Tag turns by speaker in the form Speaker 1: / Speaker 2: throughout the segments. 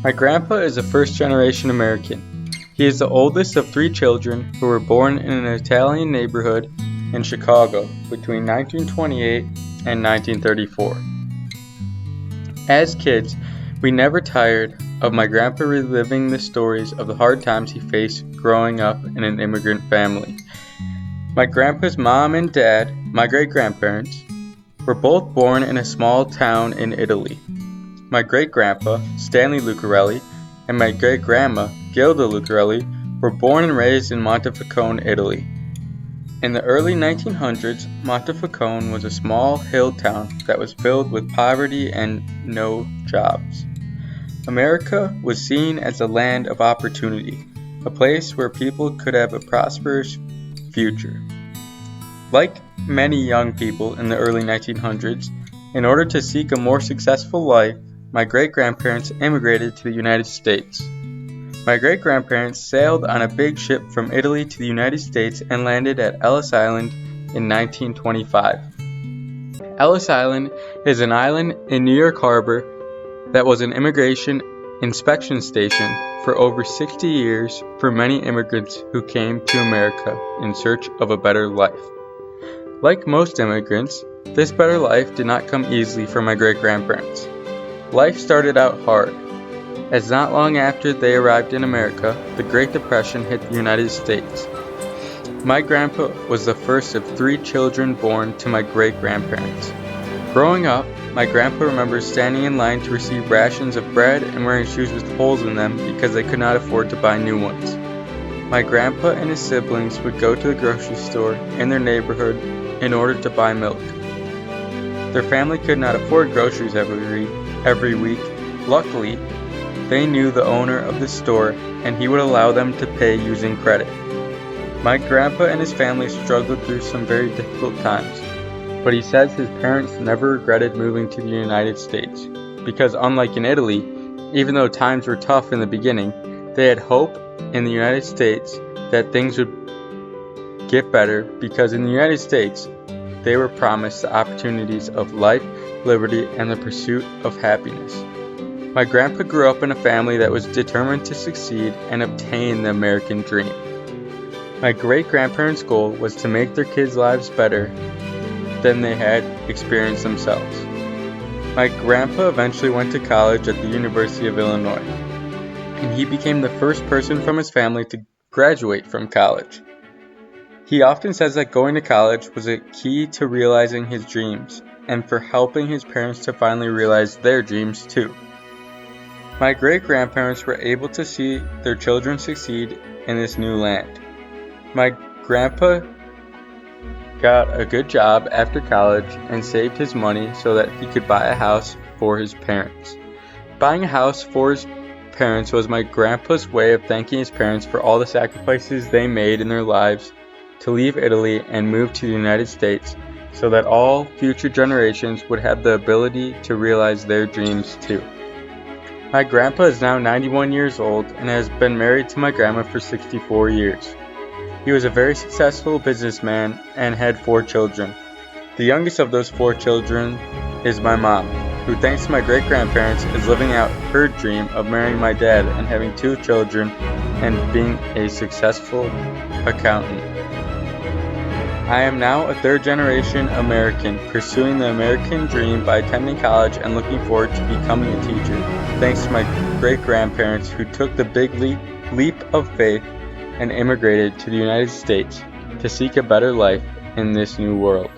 Speaker 1: My grandpa is a first-generation American. He is the oldest of three children who were born in an Italian neighborhood in Chicago between 1928 and 1934. As kids, we never tired of my grandpa reliving the stories of the hard times he faced growing up in an immigrant family. My grandpa's mom and dad, my great-grandparents, were both born in a small town in Italy. My great-grandpa, Stanley Lucarelli, and my great-grandma, Gilda Lucarelli, were born and raised in Montefalcone, Italy. In the early 1900s, Montefalcone was a small hill town that was filled with poverty and no jobs. America was seen as a land of opportunity, a place where people could have a prosperous future. Like many young people in the early 1900s, in order to seek a more successful life, my great-grandparents immigrated to the United States. My great-grandparents sailed on a big ship from Italy to the United States and landed at Ellis Island in 1925. Ellis Island is an island in New York Harbor that was an immigration inspection station for over 60 years for many immigrants who came to America in search of a better life. Like most immigrants, this better life did not come easily for my great-grandparents. Life started out hard, as not long after they arrived in America, the Great Depression hit the United States. My grandpa was the first of three children born to my great-grandparents. Growing up, my grandpa remembers standing in line to receive rations of bread and wearing shoes with holes in them because they could not afford to buy new ones. My grandpa and his siblings would go to the grocery store in their neighborhood in order to buy milk. Their family could not afford groceries every week. Luckily, they knew the owner of the store and he would allow them to pay using credit. My grandpa and his family struggled through some very difficult times, but he says his parents never regretted moving to the United States because, unlike in Italy, even though times were tough in the beginning, they had hope in the United States that things would get better because in the United States, they were promised the opportunities of life, liberty, and the pursuit of happiness. My grandpa grew up in a family that was determined to succeed and obtain the American dream. My great-grandparents' goal was to make their kids' lives better than they had experienced themselves. My grandpa eventually went to college at the University of Illinois, and he became the first person from his family to graduate from college. He often says that going to college was a key to realizing his dreams and for helping his parents to finally realize their dreams too. My great-grandparents were able to see their children succeed in this new land. My grandpa got a good job after college and saved his money so that he could buy a house for his parents. Buying a house for his parents was my grandpa's way of thanking his parents for all the sacrifices they made in their lives to leave Italy and move to the United States so that all future generations would have the ability to realize their dreams too. My grandpa is now 91 years old and has been married to my grandma for 64 years. He was a very successful businessman and had 4 children. The youngest of those 4 children is my mom, who thanks to my great-grandparents is living out her dream of marrying my dad and having 2 children and being a successful accountant. I am now a third-generation American pursuing the American dream by attending college and looking forward to becoming a teacher, thanks to my great-grandparents who took the big leap of faith and immigrated to the United States to seek a better life in this new world.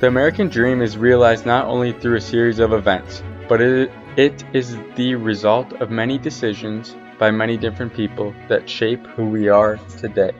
Speaker 1: The American dream is realized not only through a series of events, but it is the result of many decisions by many different people that shape who we are today.